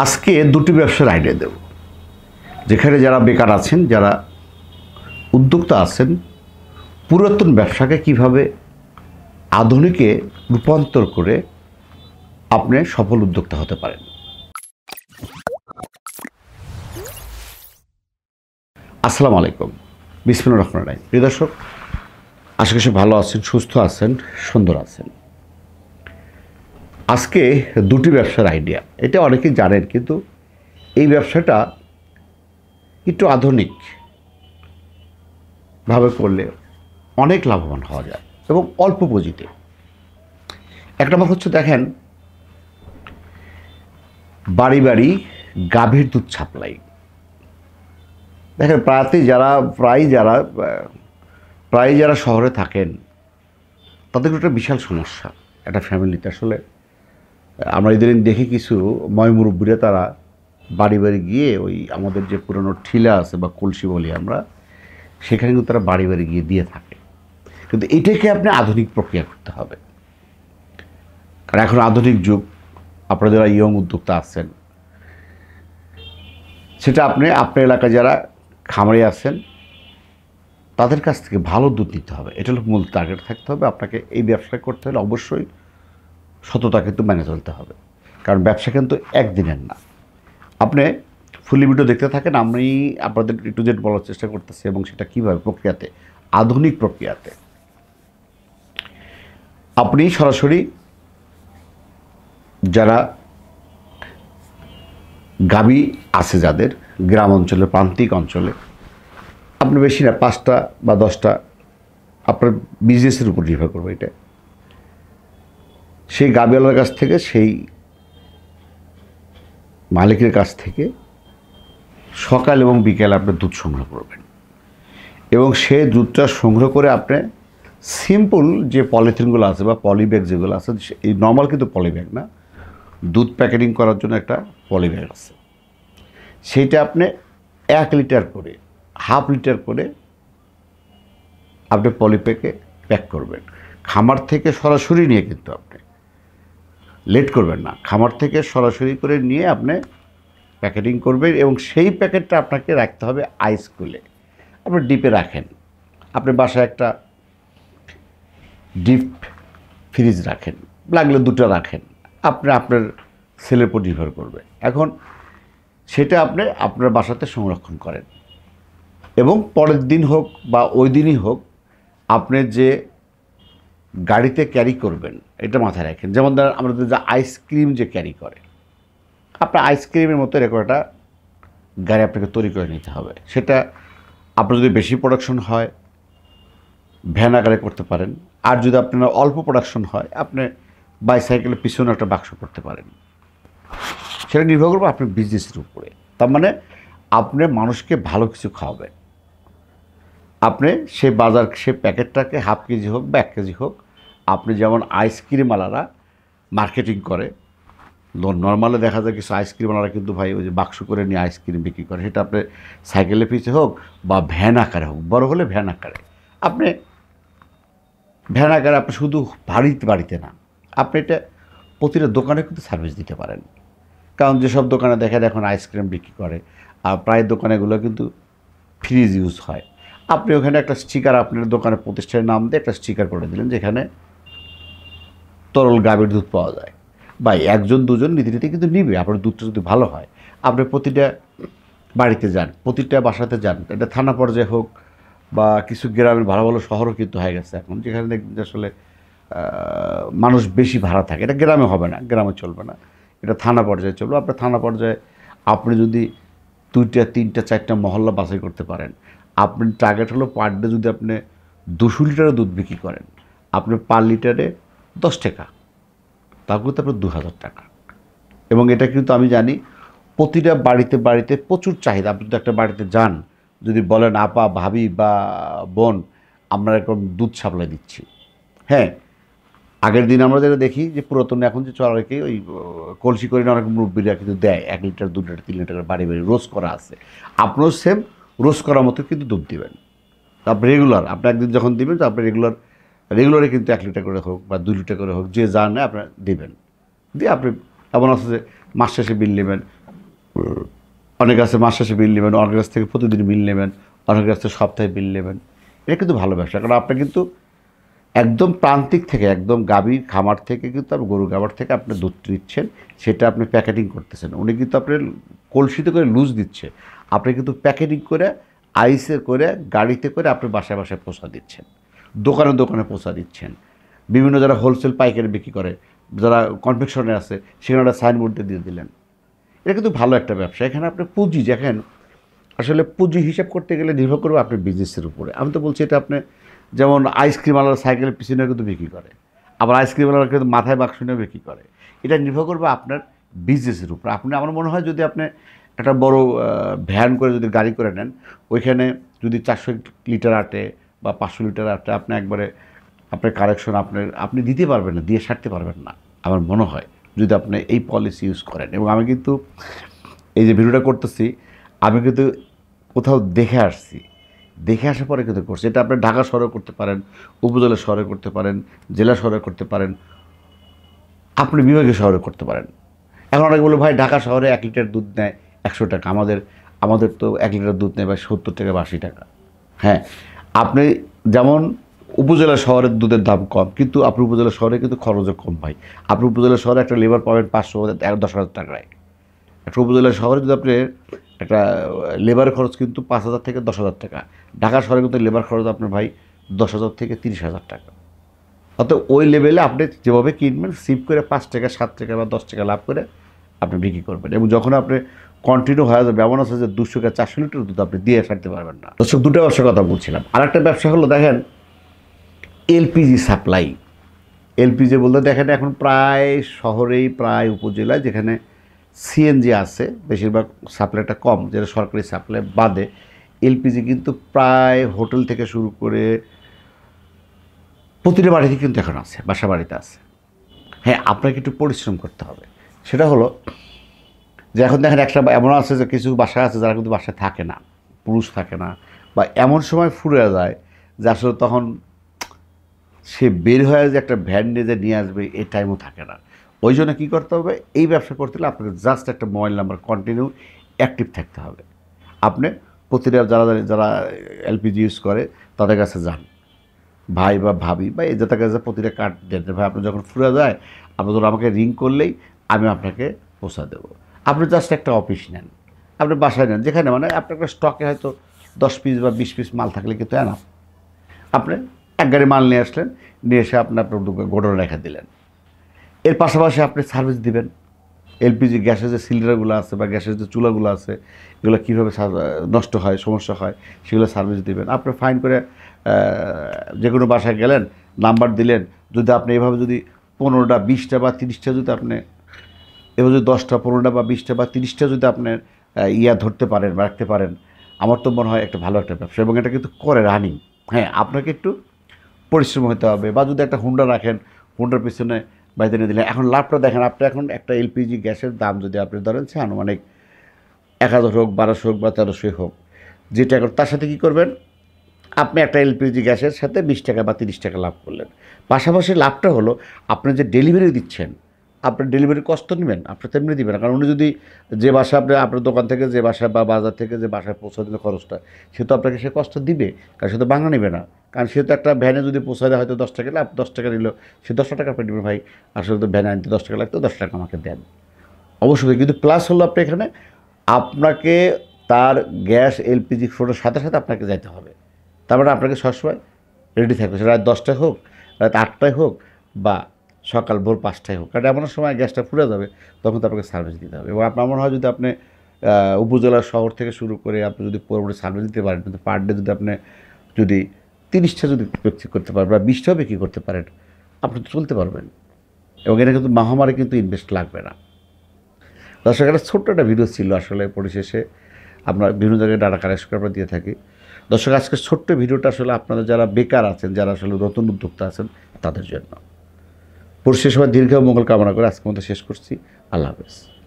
আজকে দুটি ব্যবসার আইডিয়া দেব, যেখানে যারা বেকার আছেন, যারা উদ্যোক্তা আছেন, পুরাতন ব্যবসাকে কিভাবে আধুনিকে রূপান্তর করে আপনি সফল উদ্যোক্তা হতে পারেন। আসসালামু আলাইকুম, বিসমিল্লাহির রহমানির রহিম। প্রিয় দর্শক, আশা করি ভালো আছেন, সুস্থ আছেন, সুন্দর আছেন। আজকে দুটি ব্যবসার আইডিয়া, এটা অনেকেই জানেন, কিন্তু এই ব্যবসাটা একটু আধুনিকভাবে করলে অনেক লাভবান হওয়া যায় এবং অল্প পুঁজিতে। এক নম্বর হচ্ছে, দেখেন, বাড়ি বাড়ি গাভীর দুধ সাপ্লাই। দেখেন, প্রায় যারা শহরে থাকেন তাদের একটা বিশাল সমস্যা একটা ফ্যামিলিতে। আসলে আমরা ইদানিং দেখি কিছু ময়মুরব্বীরা তারা বাড়ি বাড়ি গিয়ে ওই আমাদের যে পুরনো ঠিলা আছে বা কলসি বলি আমরা, সেখানে কিন্তু তারা বাড়ি বাড়ি গিয়ে দিয়ে থাকে। কিন্তু এটাকে আপনি আধুনিক প্রক্রিয়া করতে হবে, কারণ এখন আধুনিক যুগ। আপনারা যারা ইয়ং উদ্যোক্তা আছেন, সেটা আপনার এলাকায় যারা খামারি আছেন তাদের কাছ থেকে ভালো দুধ নিতে হবে। এটা হলো মূল টার্গেট থাকতে হবে। আপনাকে এই ব্যবসা করতে হলে অবশ্যই সততা কিন্তু মেনে চলতে হবে, কারণ ব্যবসা কিন্তু একদিনের না। আপনি ফুলি ভিডিও দেখতে থাকেন, আমি আপনাদের একটু জেড বলার চেষ্টা করতেছি, এবং সেটা কীভাবে প্রক্রিয়াতে, আধুনিক প্রক্রিয়াতে আপনি সরাসরি যারা গাভী আছে, যাদের গ্রাম অঞ্চলে, প্রান্তিক অঞ্চলে, আপনি বেশি না 5টা বা 10টা, আপনার বিজনেসের উপর নির্ভর করবে এটা। সেই গাভীওয়ালার কাছ থেকে, সেই মালিকের কাছ থেকে সকাল এবং বিকেল আপনি দুধ সংগ্রহ করবেন, এবং সেই দুধটা সংগ্রহ করে আপনি সিম্পল যে পলিথিনগুলো আছে বা পলিব্যাগ যেগুলো আছে, এই নর্মাল কিন্তু পলিব্যাগ না, দুধ প্যাকেটিং করার জন্য একটা পলিব্যাগ আছে, সেইটা আপনি 1 লিটার করে, হাফ লিটার করে আপনি পলিপ্যাকে প্যাক করবেন। খামার থেকে সরাসরি নিয়ে, কিন্তু আপনি লেট করবেন না, খামার থেকে সরাসরি করে নিয়ে আপনি প্যাকেটিং করবেন, এবং সেই প্যাকেটটা আপনাকে রাখতে হবে আইস কুলে। আপনি ডিপে রাখেন, আপনি বাসায় একটা ডিপ ফ্রিজ রাখেন, লাগলে 2টা রাখেন, আপনার সেলের উপর নির্ভর করবে। এখন সেটা আপনি আপনার বাসাতে সংরক্ষণ করেন, এবং পরের দিন হোক বা ওই দিনই হোক, আপনি যে গাড়িতে ক্যারি করবেন এটা মাথায় রাখেন। যেমন ধরেন, আমাদের যে আইসক্রিম যে ক্যারি করে, আপনার আইসক্রিমের মতো এরকম একটা গাড়ি আপনাকে তৈরি করে নিতে হবে। সেটা আপনার যদি বেশি প্রোডাকশন হয়, ভ্যান আকারে করতে পারেন, আর যদি আপনার অল্প প্রোডাকশন হয়, আপনি বাইসাইকেলের পিছনে একটা বাক্স করতে পারেন। সেটা নির্ভর করবে আপনার বিজনেসের উপরে। তার মানে আপনি মানুষকে ভালো কিছু খাওয়াবেন। আপনি সে প্যাকেটটাকে হাফ কেজি হোক বা 1 কেজি হোক, আপনি যেমন আইসক্রিমওয়ালারা মার্কেটিং করে, নর্মালে দেখা যায় কিছু আইসক্রিমওয়ালারা কিন্তু ভাই ওই যে বাক্স করে নিয়ে আইসক্রিম বিক্রি করে, সেটা আপনি সাইকেলের পিছে হোক বা ভ্যান আকারে হোক, বড় হলে ভ্যান আকারে, আপনি শুধু বাড়িতে না, আপনি এটা প্রতিটা দোকানে কিন্তু সার্ভিস দিতে পারেন। কারণ যেসব দোকানে দেখেন এখন আইসক্রিম বিক্রি করে, আর প্রায় দোকানেগুলো কিন্তু ফ্রিজ ইউজ হয়, আপনি ওখানে একটা স্টিকার, আপনার দোকানের প্রতিষ্ঠানের নাম দিয়ে একটা স্টিকার করে দিলেন, যেখানে তরল গাভীর দুধ পাওয়া যায়। বা 1জন 2জন নিতে কিন্তু নিবে, আপনার দুধটা যদি ভালো হয়। আপনি প্রতিটা বাড়িতে যান, প্রতিটা বাসাতে যান, এটা থানা পর্যায়ে হোক বা কিছু গ্রামের ভালো ভালো শহরও কিন্তু হয়ে গেছে এখন, যেখানে দেখবেন যে আসলে মানুষ বেশি ভাড়া থাকে। এটা গ্রামে হবে না, গ্রামে চলবে না, এটা থানা পর্যায়ে চলবে। আপনার থানা পর্যায়ে আপনি যদি 2টা 3টা 4টা মহল্লা বাছাই করতে পারেন, আপনি টার্গেট হলো পার ডে যদি আপনি 200 লিটার দুধ বিক্রি করেন, আপনি পার লিটারে 10 টাকা, তাও কিন্তু আপনার 2000 টাকা। এবং এটা কিন্তু আমি জানি প্রতিটা বাড়িতে প্রচুর চাহিদা। আপনি যদি একটা বাড়িতে যান, যদি বলেন আপা, ভাবি বা বোন, আমরা এরকম দুধ সাপ্লাই দিচ্ছি। হ্যাঁ, আগের দিন আমরা যেটা দেখি যে পুরাতন, এখন যে চলাকে ওই কলসি করে অনেক মুরব্বীরা কিন্তু দেয় 1 লিটার 2 লিটার 3 লিটার বাড়ি রোজ করা আছে। আপনিও সেম রোজ করার মতো কিন্তু দুধ দেবেন। তারপর রেগুলার আপনি একদিন যখন দেবেন, তো আপনি রেগুলারে কিন্তু 1 লিটার করে হোক বা 2 লিটার করে হোক, যে যা নেয় আপনার দেবেন। দিয়ে আপনি এমন আছে যে মাস শেষে বিল নেবেন, অনেক আছে মাস শেষে বিল নেবেন, অনেক কাছ থেকে প্রতিদিন বিল নেবেন, অনেক কাছ থেকে সপ্তাহে বিল নেবেন। এটা কিন্তু ভালো ব্যবসা, কারণ আপনি কিন্তু একদম প্রান্তিক থেকে, একদম গাভীর খামার থেকে কিন্তু আপনি গরু খামার থেকে আপনি দুধ দিচ্ছেন, সেটা আপনি প্যাকেটিং করতেছেন। উনি কিন্তু আপনার কলসিতে করে লুজ দিচ্ছে, আপনি কিন্তু প্যাকেটিং করে আইসে করে গাড়িতে করে আপনি বাসায় বাসায় পৌঁছা দিচ্ছেন, দোকানে দোকানে পৌঁছা দিচ্ছেন। বিভিন্ন যারা হোলসেল পাইকারি বিক্রি করে, যারা কনফেকশনে আছে, সেখানে একটা সাইনবোর্ডে দিয়ে দিলেন। এটা কিন্তু ভালো একটা ব্যবসা। এখানে আপনি পুঁজি দেখেন, আসলে পুঁজি হিসাব করতে গেলে নির্ভর করবে আপনার বিজনেসের উপরে। আমি তো বলছি এটা আপনি যেমন আইসক্রিমওয়ালার সাইকেলের পিছনে কিন্তু বিক্রি করে, আবার আইসক্রিমওয়ালার কিন্তু মাথায় বাক্স নিয়ে বিক্রি করে। এটা নির্ভর করবে আপনার বিজনেসের উপর। আপনি, আমার মনে হয় যদি আপনি একটা বড় ভ্যান করে যদি গাড়ি করে নেন, ওইখানে যদি 400 লিটার আটে বা 500 লিটার আটে, আপনি একবারে আপনার কারেকশন আপনি দিতে পারবেন না, দিয়ে সারতে পারবেন না আমার মনে হয়, যদি আপনি এই পলিসি ইউজ করেন। এবং আমি কিন্তু এই যে ভিডিওটা করতেছি, আমি কিন্তু কোথাও দেখে আসছি, দেখে আসার পরে কিন্তু করছি। এটা আপনি ঢাকা শহরে করতে পারেন, উপজেলা শহরে করতে পারেন, জেলা শহরে করতে পারেন, আপনি বিভাগীয় শহরে করতে পারেন। এখন অনেকে বলে ভাই ঢাকা শহরে 1 লিটার দুধ নেয় 100 টাকা, আমাদের তো 1 লিটার দুধ নেয় ভাই 70 টাকা বা 80 টাকা। হ্যাঁ, আপনি যেমন উপজেলা শহরের দুধের দাম কম, কিন্তু আপনি উপজেলা শহরে কিন্তু খরচও কম ভাই। আপনি উপজেলা শহরে একটা লেবার পাবেন 500-10,000 টাকায়। একটা উপজেলা শহরে যদি আপনি একটা লেবার খরচ কিন্তু 5,000 থেকে 10,000 টাকা। ঢাকা শহরে কিন্তু লেবার খরচ আপনার ভাই 10,000 থেকে 30,000 টাকা। অর্থাৎ ওই লেভেলে আপনি যেভাবে কিনবেন, সিপ করে 5 টাকা 7 টাকা বা 10 টাকা লাভ করে আপনি বিক্রি করবেন। এবং যখন আপনি কন্টিনিউ হয়ে যাবে, এমন আছে যে 200 থেকে 400 লিটার দুধ আপনি দিয়ে ছাড়তে পারবেন না। দর্শক, দুটো ব্যবসার কথা বলছিলাম। আরেকটা ব্যবসা হলো দেখেন এলপিজি সাপ্লাই। এলপিজি বলতে দেখেন এখন প্রায় শহরেই, প্রায় উপজেলায় যেখানে সিএনজি আছে, বেশিরভাগ সাপ্লাইটা কম, যেটা সরকারি সাপ্লাই বাদে এলপিজি কিন্তু প্রায় হোটেল থেকে শুরু করে প্রতিটা বাড়িতে কিন্তু এখন আছে, বাসা বাড়িতে আছে। হ্যাঁ, আপনাকে একটু পরিশ্রম করতে হবে। সেটা হলো যে এখন দেখেন একটা এমন আছে যে কিছু বাসা আছে যারা কিন্তু বাসায় থাকে না, পুরুষ থাকে না, বা এমন সময় ফুরে যায় যে আসলে তখন সে বের হয়ে যে একটা ভ্যান নিয়ে যে নিয়ে আসবে এই টাইমও থাকে না। ওই জন্য কী করতে হবে, এই ব্যবসা করতে হলে আপনাকে জাস্ট একটা মোবাইল নাম্বার কন্টিনিউ অ্যাক্টিভ থাকতে হবে। আপনি প্রতিটা যারা এলপিজি ইউজ করে তাদের কাছে যান, ভাই বা ভাবি বা এই যাদের কাছে প্রতিটা কার্ড দেন, ভাই আপনি যখন ফুরে যায় আপনি ধরুন আমাকে রিং করলেই আমি আপনাকে পৌঁছা দেবো। আপনি জাস্ট একটা অফিস নেন, আপনি বাসায় নেন, যেখানে মানে আপনার একটা স্টকে হয়তো 10 পিস বা 20 পিস মাল থাকলে কিন্তু এনাফ। আপনি এক গাড়ি মাল নিয়ে আসলেন, নিয়ে এসে আপনার গোডাউনে রেখে দিলেন। এর পাশাপাশি আপনি সার্ভিস দিবেন। এলপিজি গ্যাসের যে সিলিন্ডারগুলো আছে বা গ্যাসের যে চুলাগুলো আছে, এগুলো কীভাবে নষ্ট হয়, সমস্যা হয়, সেগুলো সার্ভিস দিবেন। আপনি ফাইন করে যে কোনো বাসায় গেলেন, নাম্বার দিলেন। যদি আপনি এভাবে যদি 15টা 20টা বা 30টা যদি আপনি এভাবে যদি 10টা 15টা বা 20টা বা 30টা যদি আপনার ধরতে পারেন বা রাখতে পারেন, আমার তো মনে হয় একটা ভালো একটা ব্যবসা। এবং এটা কিন্তু করে রানিং। হ্যাঁ, আপনাকে একটু পরিশ্রম হতে হবে। বা যদি একটা হুন্ডা রাখেন, হুন্ডার পিছনে বাইরে নিয়ে দিলেন। এখন লাভটা দেখেন, আপনি এখন একটা এলপিজি গ্যাসের দাম যদি আপনি ধরেন আনুমানিক 1,000 হোক, 1200 হোক বা 1300 হোক, যেটা তার সাথে কী করবেন, আপনি একটা এলপিজি গ্যাসের সাথে 20 টাকা বা 30 টাকা লাভ করলেন। পাশাপাশি লাভটা হলো আপনি যে ডেলিভারি দিচ্ছেন, আপনার ডেলিভারি কষ্ট নেবেন, আপনি তেমনি দেবেন না। কারণ উনি যদি যে বাসায় আপনার দোকান থেকে যে বাসায় বা বাজার থেকে যে বাসায় পৌঁছে দিলে খরচটা, সে তো আপনাকে সে কষ্ট দিবে, কারণ সে তো বাংলা নেবে না। কারণ সে তো একটা ভ্যানে যদি পৌঁছায় দেয় হয়তো 10 টাকা, 10 টাকা নিল, সে 10 টাকা আপনি দেবেন, ভাই আসলে তো ভ্যানে আনতে 10 টাকা লাগতো, 10 টাকা আমাকে দেন। অবশ্যই, কিন্তু প্লাস হলো আপনি এখানে আপনাকে তার গ্যাস এলপিজি ফোনের সাথে সাথে আপনাকে যাইতে হবে। তারপরে আপনাকে সবসময় রেডি থাকবে, সেটা রাত 10টায় হোক, রাত 8টায় হোক বা সকাল ভোর 5টায় হোক। কারণ এমন সময় গ্যাসটা ফুরে যাবে, তখন তো আপনাকে সার্ভিস দিতে হবে। এবং আপনার মনে হয় যদি আপনি উপজেলা শহর থেকে শুরু করে আপনি যদি পুরোপুরি সার্ভিস দিতে পারেন, কিন্তু পার ডে যদি আপনি যদি 30টা যদি বিক্রি করতে পারেন বা 20টাও বিক্রি করতে পারেন, আপনি তো চলতে পারবেন। এবং এটা কিন্তু মহামারী কিন্তু ইনভেস্ট লাগবে না। দর্শক, একটা ছোট্ট একটা ভিডিও ছিল আসলে। পরিশেষে আমরা বিভিন্ন জায়গায় ডাটা কালেকশন আমরা দিয়ে থাকি। দর্শক, আজকের ছোট্ট ভিডিওটা আসলে আপনারা যারা বেকার আছেন, যারা আসলে নতুন উদ্যোক্তা আছেন, তাদের জন্য। পরিশেষে সবাই দীর্ঘ মঙ্গল কামনা করে আজকের মতো শেষ করছি। আল্লাহ হাফেজ।